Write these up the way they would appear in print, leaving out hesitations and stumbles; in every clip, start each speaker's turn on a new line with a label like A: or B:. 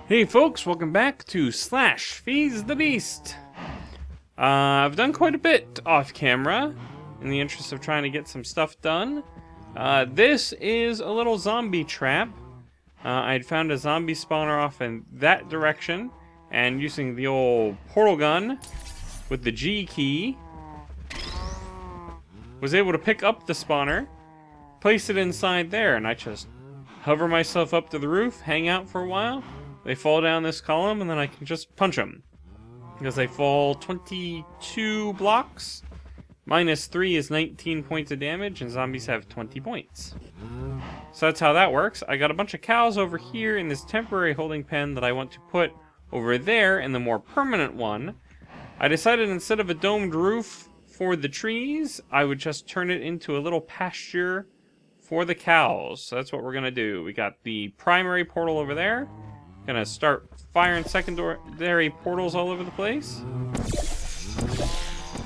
A: Hey folks, welcome back to Slash Feeds the Beast. I've done quite a bit off camera in the interest of trying to get some stuff done. This is a little zombie trap. I'd found a zombie spawner off in that direction, and using the old portal gun with the G key, was able to pick up the spawner, place it inside there, and I just hover myself up to the roof, hang out for a while. They fall down this column, and then I can just punch them. Because they fall 22 blocks. Minus 3 is 19 points of damage, and zombies have 20 points. So that's how that works. I got a bunch of cows over here in this temporary holding pen that I want to put over there in the more permanent one. I decided instead of a domed roof for the trees, I would just turn it into a little pasture for the cows. So that's what we're going to do. We got the primary portal over there. Gonna start firing secondary portals all over the place.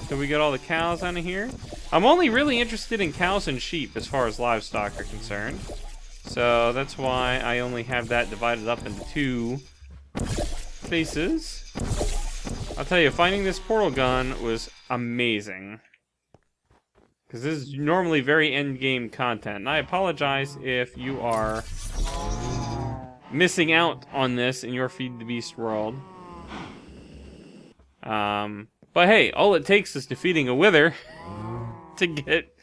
A: So we get all the cows out of here. I'm only really interested in cows and sheep as far as livestock are concerned. So that's why I only have that divided up into two spaces. I'll tell you, finding this portal gun was amazing. Because this is normally very end game content. And I apologize if you are missing out on this in your Feed the Beast world. But hey, all it takes is defeating a wither to get,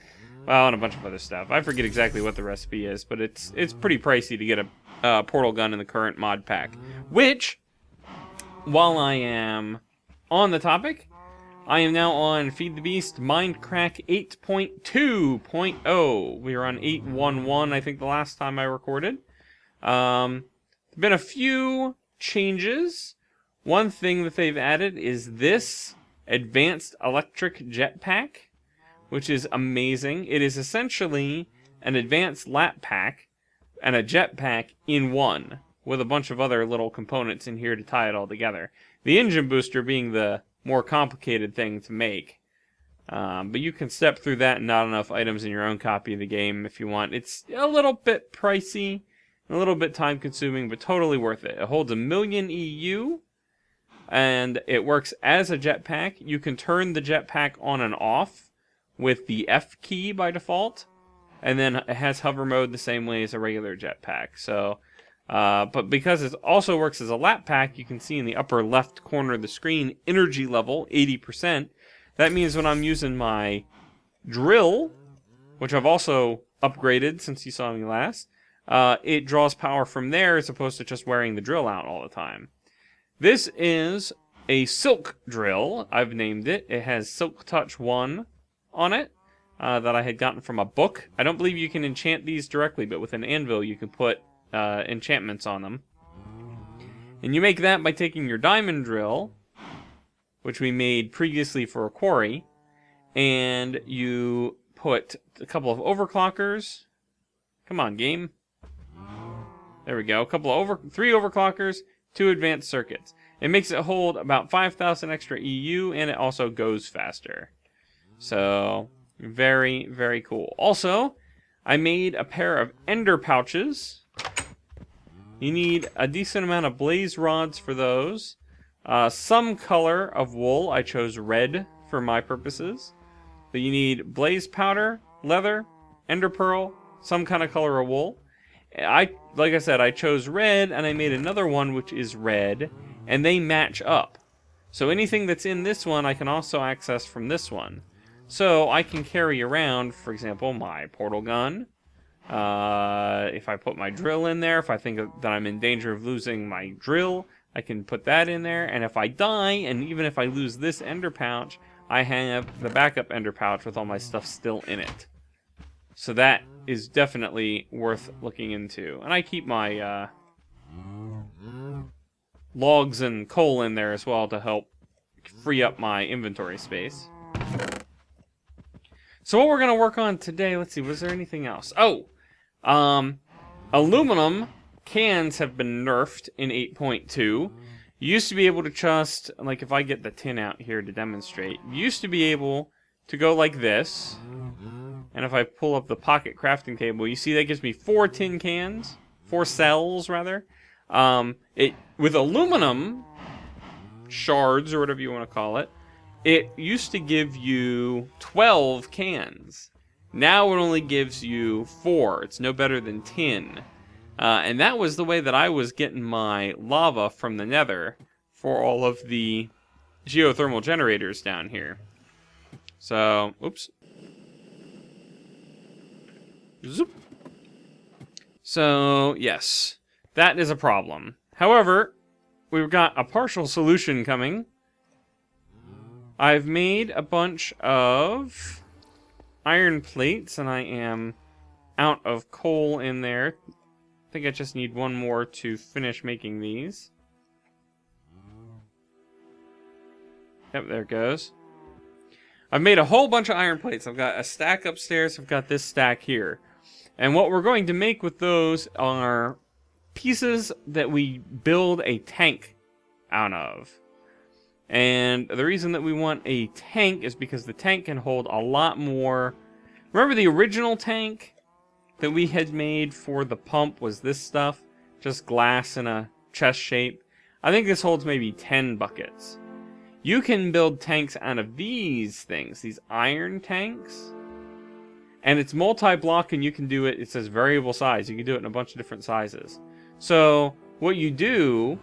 A: well, and a bunch of other stuff. I forget exactly what the recipe is, but it's pretty pricey to get a portal gun in the current mod pack. Which, while I am on the topic, I am now on Feed the Beast Mindcrack 8.2.0. We were on 8.1.1, I think, the last time I recorded. Been a few changes. One thing that they've added is this advanced electric jetpack, which is amazing. It is essentially an advanced lap pack and a jetpack in one, with a bunch of other little components in here to tie it all together. The engine booster being the more complicated thing to make. But you can step through that and not enough items in your own copy of the game if you want. It's a little bit pricey, a little bit time consuming, but totally worth it. It holds 1,000,000 EU, and it works as a jetpack. You can turn the jetpack on and off with the F key by default, and then it has hover mode the same way as a regular jetpack. So, but because it also works as a lap pack, you can see in the upper left corner of the screen, energy level, 80%. That means when I'm using my drill, which I've also upgraded since you saw me last, it draws power from there as opposed to just wearing the drill out all the time. This is a silk drill, I've named it. It has Silk Touch 1 on it that I had gotten from a book. I don't believe you can enchant these directly, but with an anvil you can put enchantments on them. And you make that by taking your diamond drill, which we made previously for a quarry, and you put a couple of overclockers. Come on, game. There we go. Three overclockers, 2 advanced circuits. It makes it hold about 5,000 extra EU, and it also goes faster. So, very, very cool. Also, I made a pair of ender pouches. You need a decent amount of blaze rods for those. Some color of wool. I chose red for my purposes. But you need blaze powder, leather, ender pearl, some kind of color of wool. Like I said, I chose red, and I made another one which is red, and they match up. So anything that's in this one, I can also access from this one. So I can carry around, for example, my portal gun. If I put my drill in there, if I think that I'm in danger of losing my drill, I can put that in there. And if I die, and even if I lose this ender pouch, I have the backup ender pouch with all my stuff still in it. So that is definitely worth looking into. And I keep my logs and coal in there as well to help free up my inventory space. So what we're going to work on today, let's see, was there anything else? Oh, aluminum cans have been nerfed in 8.2. You used to be able to just, like if I get the tin out here to demonstrate, you used to be able to go like this. And if I pull up the pocket crafting table, you see that gives me 4 tin cans, 4 cells rather. It with aluminum shards, or whatever you want to call it, it used to give you 12 cans. Now it only gives you 4. It's no better than tin. And that was the way that I was getting my lava from the nether for all of the geothermal generators down here. So, oops. Zoop. So, yes, that is a problem. However, we've got a partial solution coming. I've made a bunch of iron plates, and I am out of coal in there. I think I just need one more to finish making these. Yep, there it goes. I've made a whole bunch of iron plates. I've got a stack upstairs. I've got this stack here. And what we're going to make with those are pieces that we build a tank out of. And the reason that we want a tank is because the tank can hold a lot more. Remember the original tank that we had made for the pump was this stuff? Just glass in a chest shape. I think this holds maybe 10 buckets. You can build tanks out of these things, these iron tanks. And it's multi-block, and you can do it, it says variable size. You can do it in a bunch of different sizes. So what you do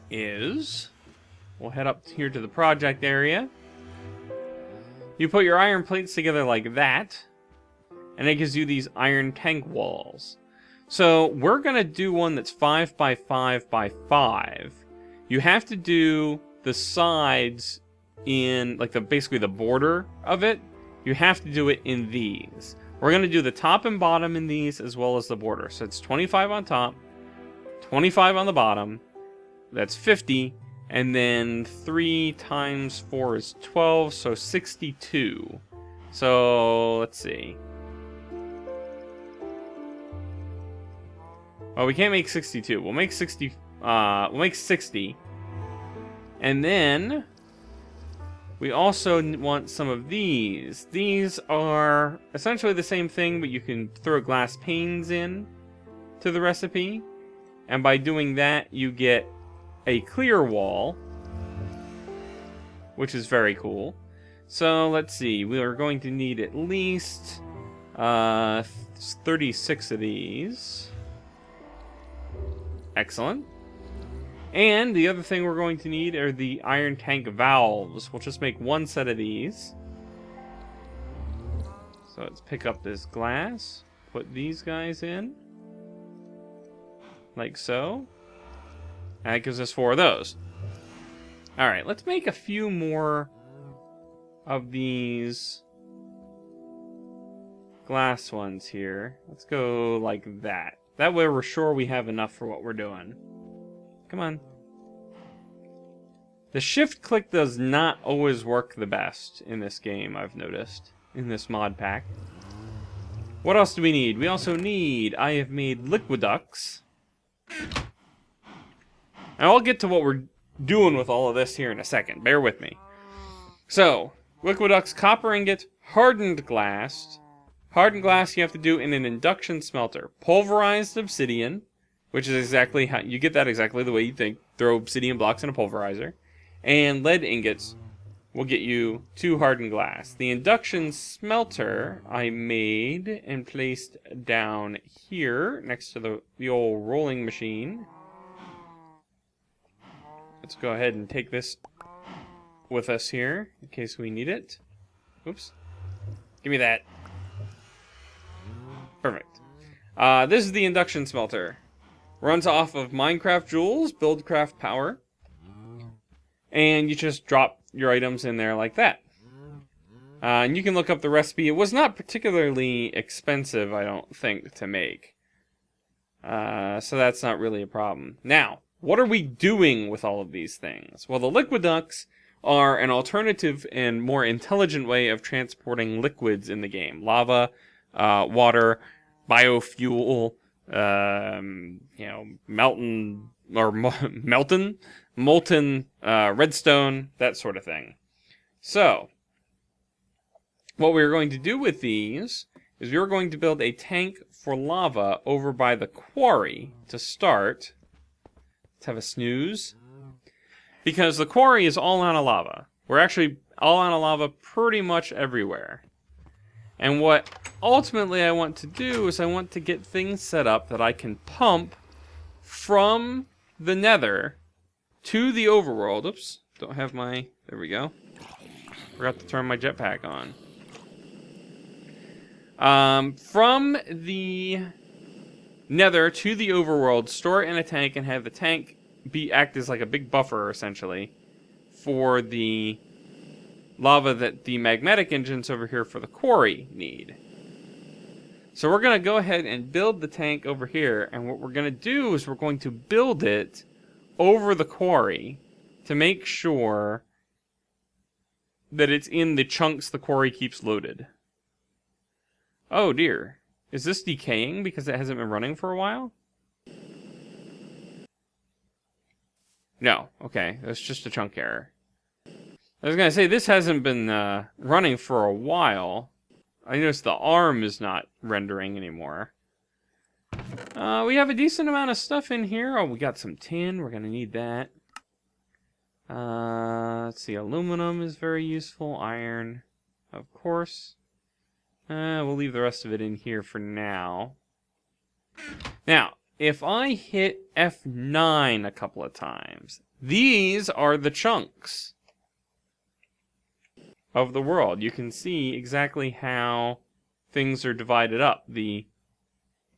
A: is, we'll head up here to the project area. You put your iron plates together like that, and it gives you these iron tank walls. So we're going to do one that's 5 by 5 by 5. You have to do the sides in, like, basically the border of it. You have to do it in these. We're going to do the top and bottom in these as well as the border. So it's 25 on top, 25 on the bottom. That's 50. And then 3 times 4 is 12, so 62. So let's see. Well, we can't make 62. We'll make 60. We'll make 60. And then we also want some of these. These are essentially the same thing, but you can throw glass panes in to the recipe. And by doing that, you get a clear wall, which is very cool. So let's see. We are going to need at least 36 of these. Excellent. And the other thing we're going to need are the iron tank valves. We'll just make one set of these. So let's pick up this glass, put these guys in, like so. And that gives us 4 of those. Alright, let's make a few more of these glass ones here. Let's go like that. That way we're sure we have enough for what we're doing. Come on. The shift click does not always work the best in this game, I've noticed, in this mod pack. What else do we need? We also need, I have made liquiducts. And I'll get to what we're doing with all of this here in a second. Bear with me. So, liquiducts, copper ingot, hardened glass. Hardened glass you have to do in an induction smelter. Pulverized obsidian, which is exactly how you get that exactly the way you think. Throw obsidian blocks in a pulverizer. And lead ingots will get you 2 hardened glass. The induction smelter I made and placed down here next to the old rolling machine. Let's go ahead and take this with us here in case we need it. Oops. Give me that. Perfect. This is the induction smelter. Runs off of Minecraft Joules, Buildcraft Power. And you just drop your items in there like that. And you can look up the recipe. It was not particularly expensive, I don't think, to make. So that's not really a problem. Now, what are we doing with all of these things? Well, the liquiducts are an alternative and more intelligent way of transporting liquids in the game. Lava, water, biofuel, molten redstone, that sort of thing. So, what we're going to do with these is we're going to build a tank for lava over by the quarry to start. Let's have a snooze. Because the quarry is all out of lava. We're actually all out of lava pretty much everywhere. And what ultimately I want to do is I want to get things set up that I can pump from the nether to the overworld. Oops, don't have my... There we go. Forgot to turn my jetpack on. From the nether to the overworld, store it in a tank and have the tank act as like a big buffer, essentially, for the lava that the magnetic engines over here for the quarry need. So we're going to go ahead and build the tank over here, and what we're going to do is we're going to build it over the quarry to make sure that it's in the chunks the quarry keeps loaded. Oh dear. Is this decaying because it hasn't been running for a while? No. Okay, that's just a chunk error. I was going to say, this hasn't been running for a while. I noticed the arm is not rendering anymore. We have a decent amount of stuff in here. Oh, we got some tin. We're going to need that. Let's see. Aluminum is very useful. Iron, of course. We'll leave the rest of it in here for now. Now, if I hit F9 a couple of times, these are the chunks of the world. You can see exactly how things are divided up. The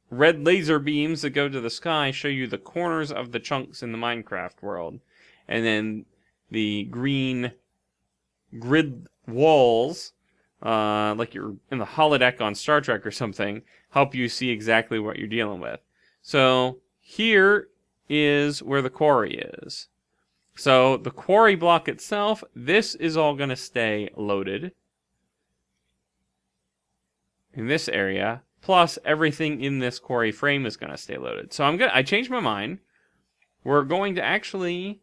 A: red laser beams that go to the sky show you the corners of the chunks in the Minecraft world. And then the green grid walls, like you're in the holodeck on Star Trek or something, help you see exactly what you're dealing with. So here is where the quarry is. So the quarry block itself, this is all going to stay loaded in this area, plus everything in this quarry frame is going to stay loaded. So I changed my mind. We're going to actually,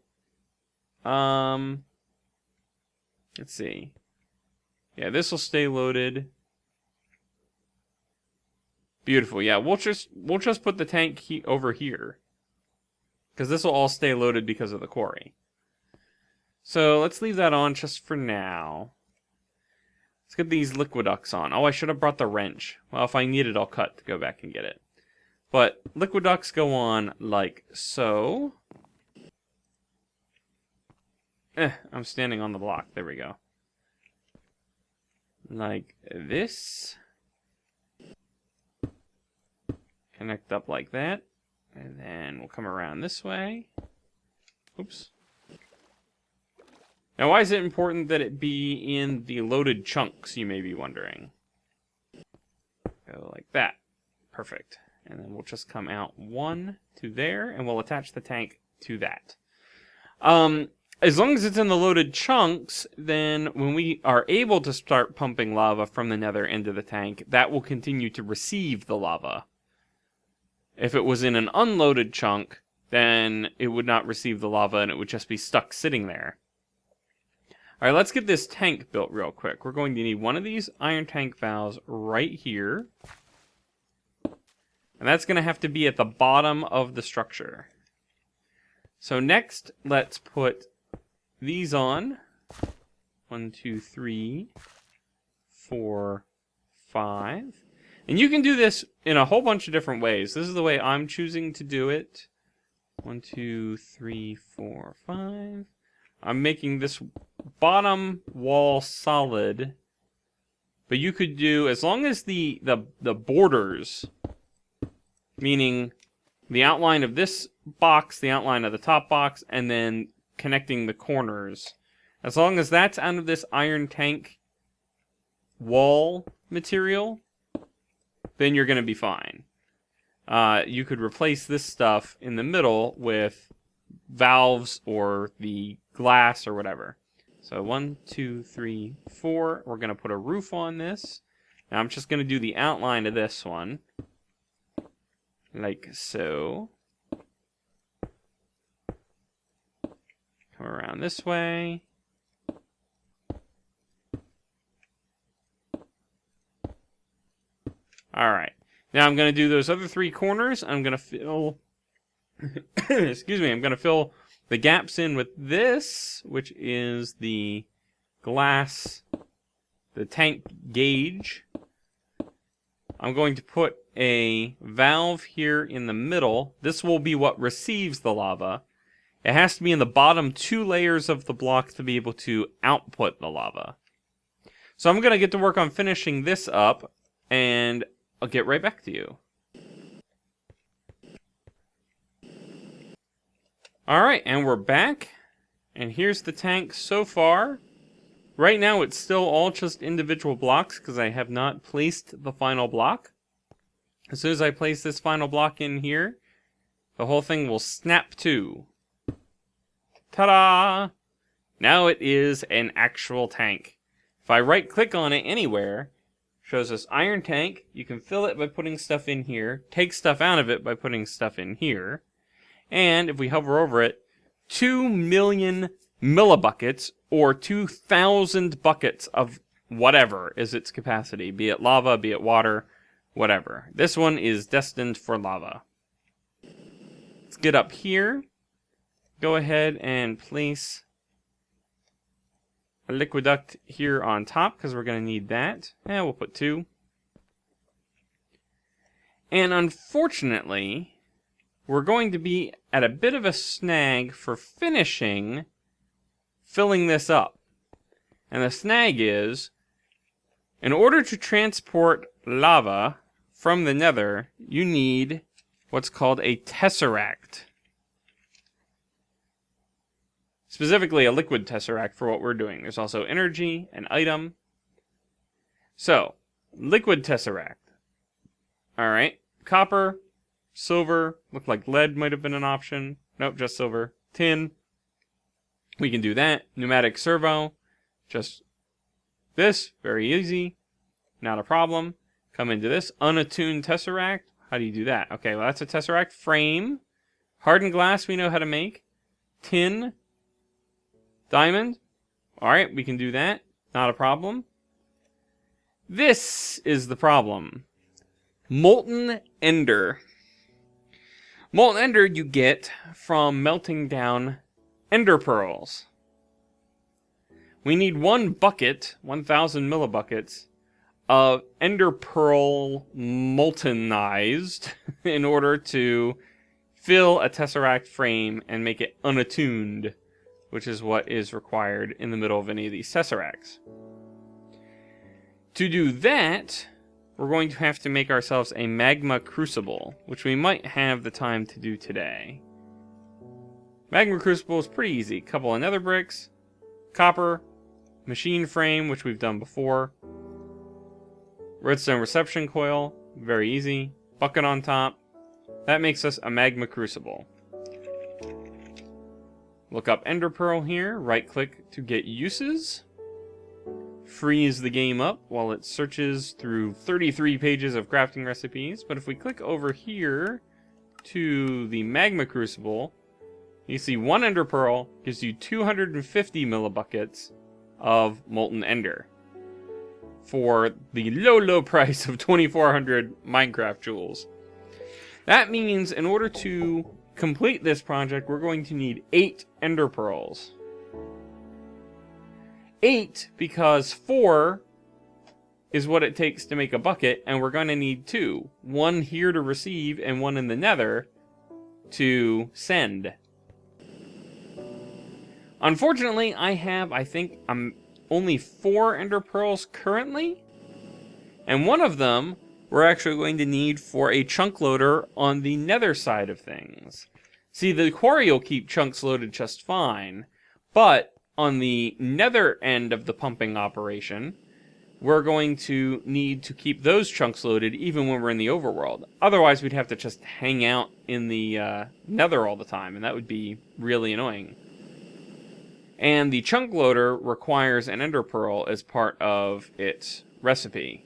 A: let's see. Yeah, this will stay loaded. Beautiful. Yeah, we'll just put the tank over here, because this will all stay loaded because of the quarry. So let's leave that on just for now. Let's get these liquiducts on. Oh, I should have brought the wrench. Well, if I need it, I'll cut to go back and get it. But liquiducts go on like so. I'm standing on the block. There we go. Like this. Connect up like that. And then we'll come around this way. Oops. Now, why is it important that it be in the loaded chunks, you may be wondering? Go like that. Perfect. And then we'll just come out one to there, and we'll attach the tank to that. As long as it's in the loaded chunks, then when we are able to start pumping lava from the nether into the tank, that will continue to receive the lava. If it was in an unloaded chunk, then it would not receive the lava and it would just be stuck sitting there. Alright, let's get this tank built real quick. We're going to need one of these iron tank valves right here. And that's going to have to be at the bottom of the structure. So next, let's put these on. 1, 2, 3, 4, 5. And you can do this in a whole bunch of different ways. This is the way I'm choosing to do it. 1, 2, 3, 4, 5. I'm making this bottom wall solid. But you could do, as long as the borders, meaning the outline of this box, the outline of the top box, and then connecting the corners, as long as that's out of this iron tank wall material, then you're going to be fine. You could replace this stuff in the middle with valves or the glass or whatever. So 1, 2, 3, 4. We're going to put a roof on this. Now I'm just going to do the outline of this one. Like so. Come around this way. Alright. Now I'm going to do those other 3 corners. I'm going to fill, excuse me, I'm going to fill the gaps in with this, which is the glass, the tank gauge. I'm going to put a valve here in the middle. This will be what receives the lava. It has to be in the bottom 2 layers of the block to be able to output the lava. So I'm going to get to work on finishing this up, and I'll get right back to you. Alright, and we're back. And here's the tank so far. Right now it's still all just individual blocks because I have not placed the final block. As soon as I place this final block in here, the whole thing will snap to. Ta-da! Now it is an actual tank. If I right click on it anywhere, shows us iron tank. You can fill it by putting stuff in here, take stuff out of it by putting stuff in here. And if we hover over it, 2 million millibuckets, or 2,000 buckets of whatever is its capacity, be it lava, be it water, whatever. This one is destined for lava. Let's get up here. Go ahead and place a liquid duct here on top, because we're going to need that. And we'll put 2. And unfortunately, we're going to be at a bit of a snag for finishing filling this up. And the snag is, in order to transport lava from the nether, you need what's called a tesseract. Specifically a liquid tesseract for what we're doing. There's also energy, an item. So, liquid tesseract. Alright, copper, silver, looked like lead might have been an option. Nope, just silver. Tin. We can do that. Pneumatic servo. Just this. Very easy. Not a problem. Come into this. Unattuned tesseract. How do you do that? Okay, well that's a tesseract frame. Hardened glass we know how to make. Tin. Diamond. Alright, we can do that. Not a problem. This is the problem. Molten ender. Molten ender you get from melting down ender pearls. We need 1 bucket, 1,000 millibuckets, of ender pearl moltenized in order to fill a tesseract frame and make it unattuned, which is what is required in the middle of any of these tesseracts. To do that, we're going to have to make ourselves a magma crucible, which we might have the time to do today. Magma crucible is pretty easy. Couple of nether bricks, copper, machine frame, which we've done before, redstone reception coil, very easy, bucket on top. That makes us a magma crucible. Look up ender pearl here, right click to get uses. Freeze the game up while it searches through 33 pages of crafting recipes. But if we click over here to the magma crucible, you see 1 ender pearl gives you 250 millibuckets of molten ender for the low price of 2,400 Minecraft jewels. That means in order to complete this project, we're going to need 8 ender pearls. 8 because 4 is what it takes to make a bucket, and we're going to need 2. 1 here to receive and 1 in the nether to send. Unfortunately, I think only 4 ender pearls currently, and one of them we're actually going to need for a chunk loader on the nether side of things. See, the quarry will keep chunks loaded just fine, but on the nether end of the pumping operation, we're going to need to keep those chunks loaded even when we're in the overworld. Otherwise, we'd have to just hang out in the nether all the time, and that would be really annoying. And the chunk loader requires an ender pearl as part of its recipe.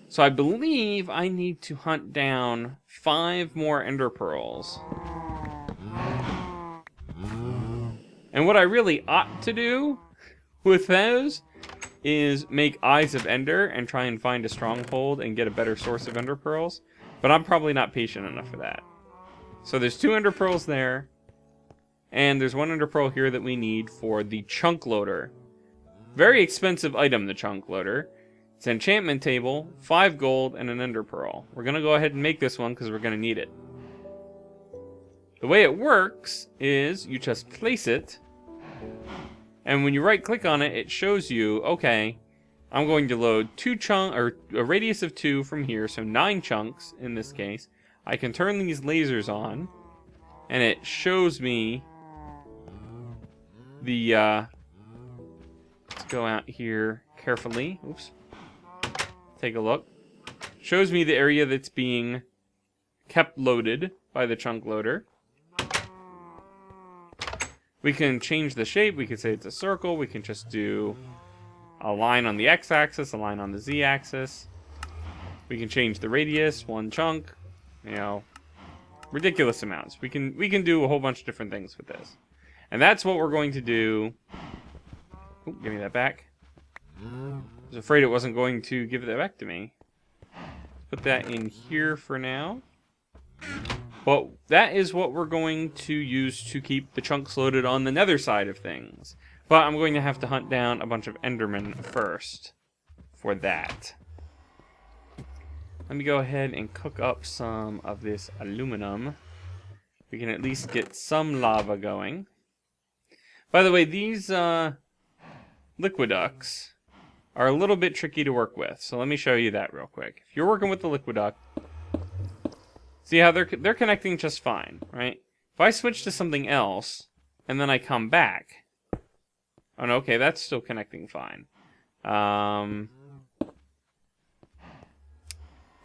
A: So I believe I need to hunt down 5 more ender pearls. And what I really ought to do with those is make Eyes of Ender and try and find a stronghold and get a better source of Ender Pearls. But I'm probably not patient enough for that. So there's 2 Ender Pearls there. And there's 1 Ender Pearl here that we need for the Chunk Loader. Very expensive item, the Chunk Loader. It's an enchantment table, 5 gold, and an Ender Pearl. We're going to go ahead and make this one because we're going to need it. The way it works is you just place it. And when you right click on it, it shows you, okay, I'm going to load 2 chunks, or a radius of 2 from here, so 9 chunks in this case. I can turn these lasers on, and it shows me the, let's go out here carefully. Oops. Take a look. Shows me the area that's being kept loaded by the chunk loader. We can change the shape. We can say it's a circle. We can just do a line on the x-axis, a line on the z-axis. We can change the radius, 1 chunk, you know, ridiculous amounts. We can do a whole bunch of different things with this. And that's what we're going to do. Ooh, give me that back. I was afraid it wasn't going to give that back to me. Put that in here for now. But that is what we're going to use to keep the chunks loaded on the nether side of things. But I'm going to have to hunt down a bunch of Endermen first for that. Let me go ahead and cook up some of this aluminum. We can at least get some lava going. By the way, these liquiducts are a little bit tricky to work with. So let me show you that real quick. If you're working with the liquiduct, see how they're connecting just fine, right? If I switch to something else, and then I come back... Oh, no, okay, that's still connecting fine.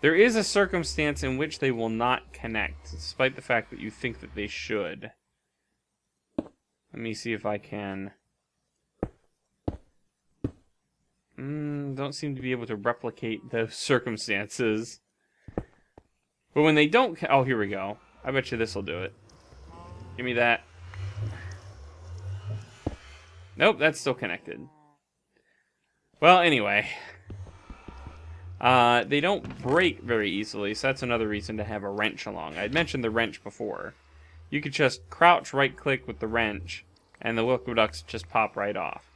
A: There is a circumstance in which they will not connect, despite the fact that you think that they should. Let me see if I can... don't seem to be able to replicate those circumstances. But when they don't... Oh, here we go. I bet you this will do it. Give me that. Nope, that's still connected. Well, anyway. They don't break very easily, so that's another reason to have a wrench along. I'd mentioned the wrench before. You could just crouch right-click with the wrench, and the liquiducts just pop right off.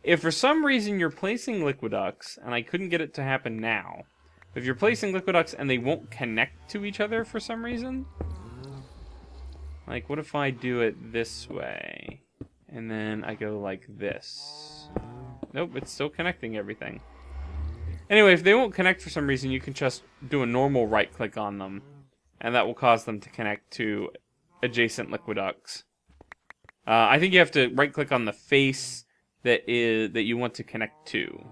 A: If for some reason you're placing liquiducts, and I couldn't get it to happen now, if you're placing liquiducts and they won't connect to each other for some reason, like what if I do it this way, and then I go like this? Nope, it's still connecting everything. Anyway, if they won't connect for some reason, you can just do a normal right-click on them, and that will cause them to connect to adjacent liquiducts. I think you have to right-click on the face that you want to connect to.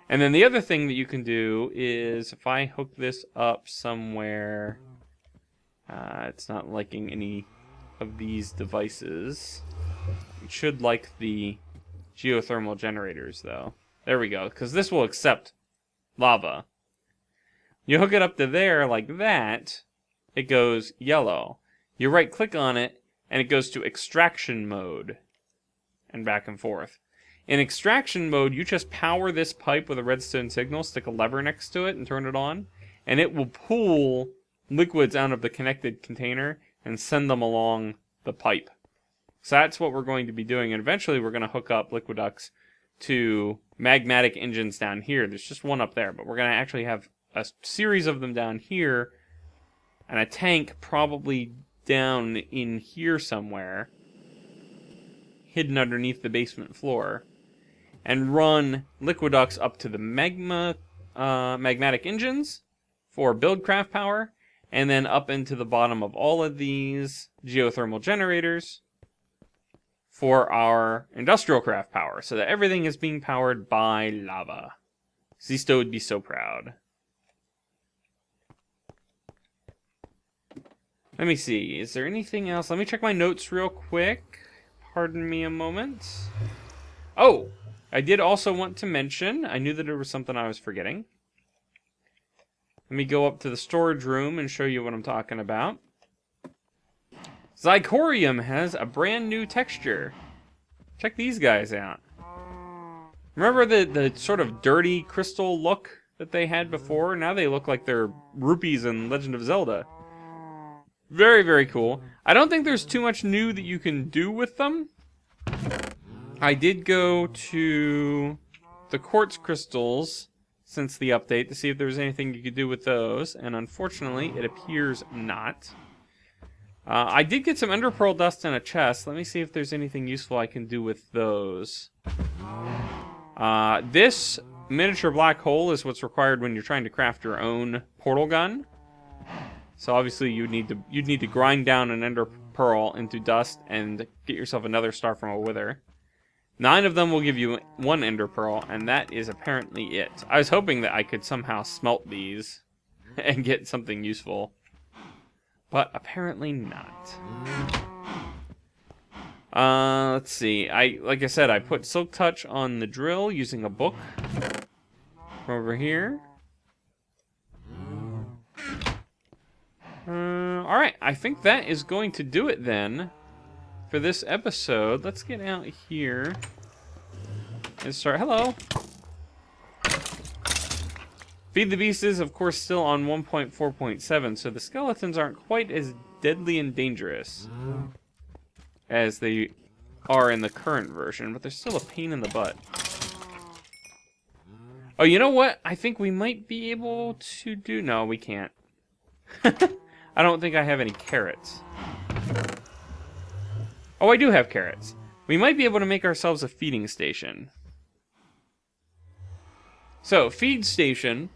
A: And then the other thing that you can do is, if I hook this up somewhere, it's not liking any of these devices. It should like the geothermal generators, though. There we go, because this will accept lava. You hook it up to there like that, it goes yellow. You right-click on it, and it goes to extraction mode. And back and forth. In extraction mode, you just power this pipe with a redstone signal, stick a lever next to it, and turn it on, and it will pull liquids out of the connected container and send them along the pipe. So that's what we're going to be doing, and eventually we're going to hook up liquiducts to magmatic engines down here. There's just one up there, but we're going to actually have a series of them down here, and a tank probably down in here somewhere, hidden underneath the basement floor, and run liquiducts up to the magmatic engines for buildcraft power, and then up into the bottom of all of these geothermal generators for our industrial craft power, so that everything is being powered by lava. Zisto would be so proud. Let me see, is there anything else? Let me check my notes real quick. Pardon me a moment. Oh, I did also want to mention, I knew that there was something I was forgetting. Let me go up to the storage room and show you what I'm talking about. Zirconium has a brand new texture. Check these guys out. Remember the sort of dirty crystal look that they had before? Now they look like they're rupees in Legend of Zelda. Very, very cool. I don't think there's too much new that you can do with them. I did go to the quartz crystals since the update to see if there was anything you could do with those, and unfortunately, it appears not. I did get some ender pearl dust in a chest. Let me see if there's anything useful I can do with those. This miniature black hole is what's required when you're trying to craft your own portal gun. So obviously you'd need to grind down an ender pearl into dust and get yourself another star from a wither. 9 of them will give you 1 ender pearl, and that is apparently it. I was hoping that I could somehow smelt these and get something useful, but apparently not. Let's see. Like I said, I put Silk Touch on the drill using a book from over here. Alright, I think that is going to do it then for this episode. Let's get out here and start. Hello. Feed the Beast is, of course, still on 1.4.7, so the skeletons aren't quite as deadly and dangerous as they are in the current version, but they're still a pain in the butt. Oh, you know what? I think we might be able to do... No, we can't. I don't think I have any carrots. Oh, I do have carrots. We might be able to make ourselves a feeding station. So, feed station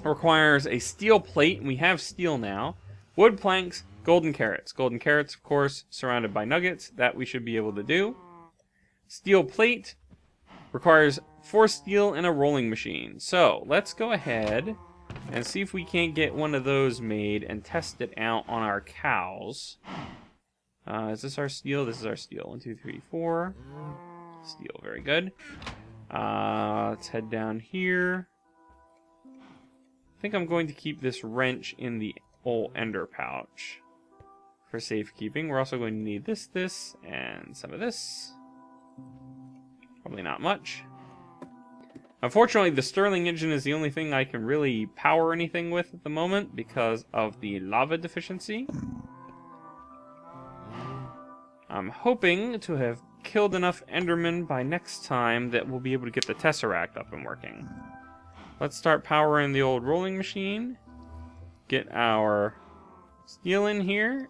A: requires a steel plate, and we have steel now. Wood planks, golden carrots. Golden carrots, of course, surrounded by nuggets. That we should be able to do. Steel plate requires 4 steel and a rolling machine. So, let's go ahead and see if we can't get one of those made and test it out on our cows. Is this our steel? This is our steel. 1, 2, 3, 4. Steel, very good. Let's head down here. I think I'm going to keep this wrench in the old ender pouch for safekeeping. We're also going to need this, and some of this. Probably not much. Unfortunately, the Stirling engine is the only thing I can really power anything with at the moment because of the lava deficiency. I'm hoping to have killed enough Endermen by next time that we'll be able to get the Tesseract up and working. Let's start powering the old rolling machine. Get our steel in here.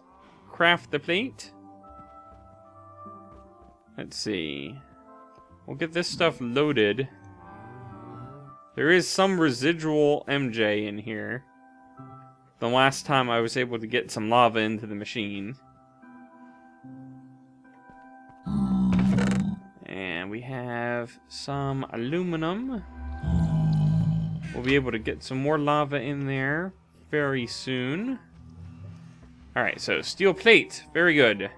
A: Craft the plate. Let's see. We'll get this stuff loaded. There is some residual MJ in here. The last time I was able to get some lava into the machine. And we have some aluminum. We'll be able to get some more lava in there very soon. Alright, so steel plate. Very good.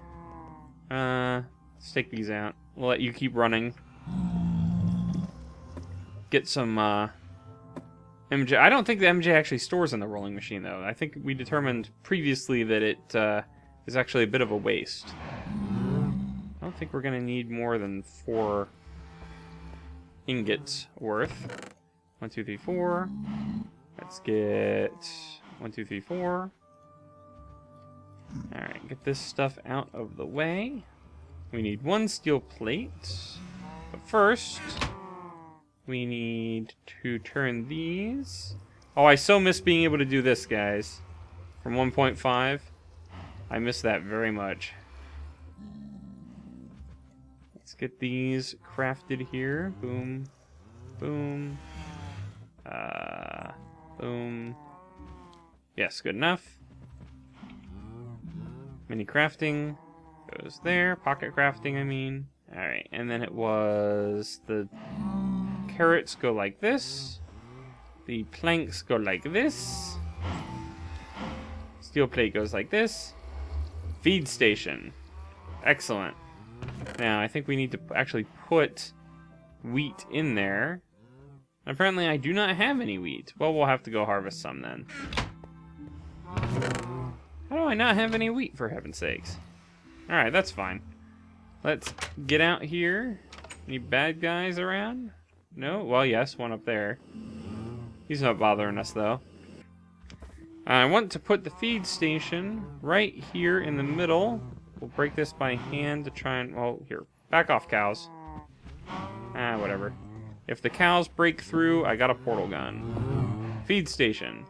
A: Let's take these out. We'll let you keep running. Get some MJ. I don't think the MJ actually stores in the rolling machine, though. I think we determined previously that it is actually a bit of a waste. I don't think we're going to need more than 4 ingots worth. 1, 2, 3, 4. Let's get 1, 2, 3, 4. Alright, get this stuff out of the way. We need 1 steel plate. But first, we need to turn these. Oh, I so miss being able to do this, guys. From 1.5. I miss that very much. Let's get these crafted here. Boom. Boom. Boom. Yes, good enough. Mini crafting goes there. Pocket crafting, I mean. Alright, and then it was the carrots go like this. The planks go like this. Steel plate goes like this. Feed station. Excellent. Now, I think we need to actually put wheat in there. Apparently, I do not have any wheat. Well, we'll have to go harvest some then. How do I not have any wheat, for heaven's sakes? Alright, that's fine. Let's get out here Any bad guys around? No? Well, yes, one up there. He's not bothering us, though. I want to put the feed station right here in the middle. We'll break this by hand to try and... Well, here. Back off, cows. Whatever. If the cows break through, I got a portal gun. Feed station.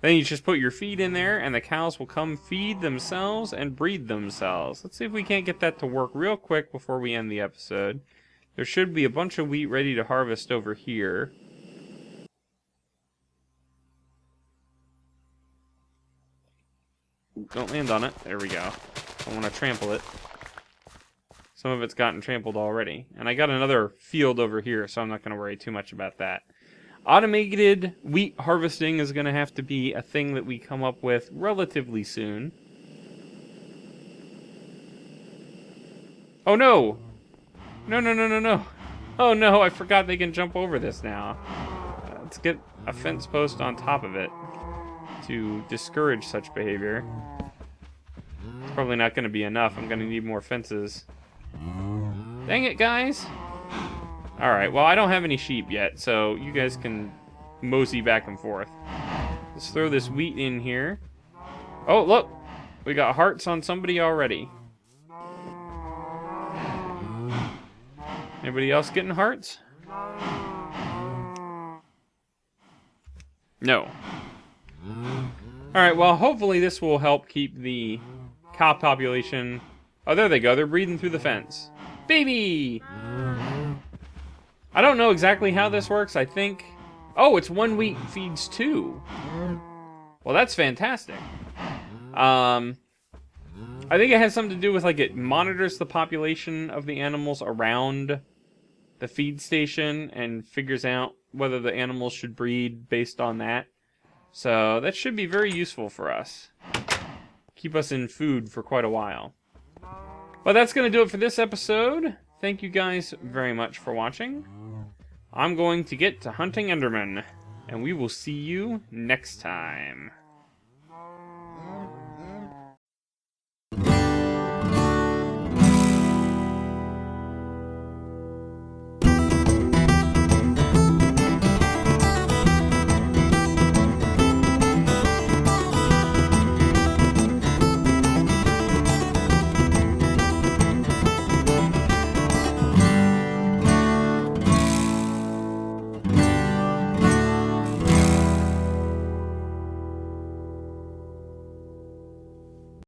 A: Then you just put your feed in there, and the cows will come feed themselves and breed themselves. Let's see if we can't get that to work real quick before we end the episode. There should be a bunch of wheat ready to harvest over here. Don't land on it. There we go. I want to trample it. Some of it's gotten trampled already. And I got another field over here, so I'm not going to worry too much about that. Automated wheat harvesting is going to have to be a thing that we come up with relatively soon. Oh no! No, no, no, no, no. Oh no, I forgot they can jump over this now. Let's get a fence post on top of it to discourage such behavior. It's probably not going to be enough. I'm going to need more fences. Dang it, guys! Alright, well, I don't have any sheep yet, so you guys can mosey back and forth. Let's throw this wheat in here. Oh, look! We got hearts on somebody already. Anybody else getting hearts? No. Alright, well, hopefully this will help keep the cow population... Oh, there they go. They're breathing through the fence. Baby! I don't know exactly how this works. I think... Oh, it's one wheat feeds two. Well, that's fantastic. I think it has something to do with, like, it monitors the population of the animals around the feed station and figures out whether the animals should breed based on that. So that should be very useful for us. Keep us in food for quite a while. But that's going to do it for this episode. Thank you guys very much for watching. I'm going to get to hunting Endermen, and we will see you next time.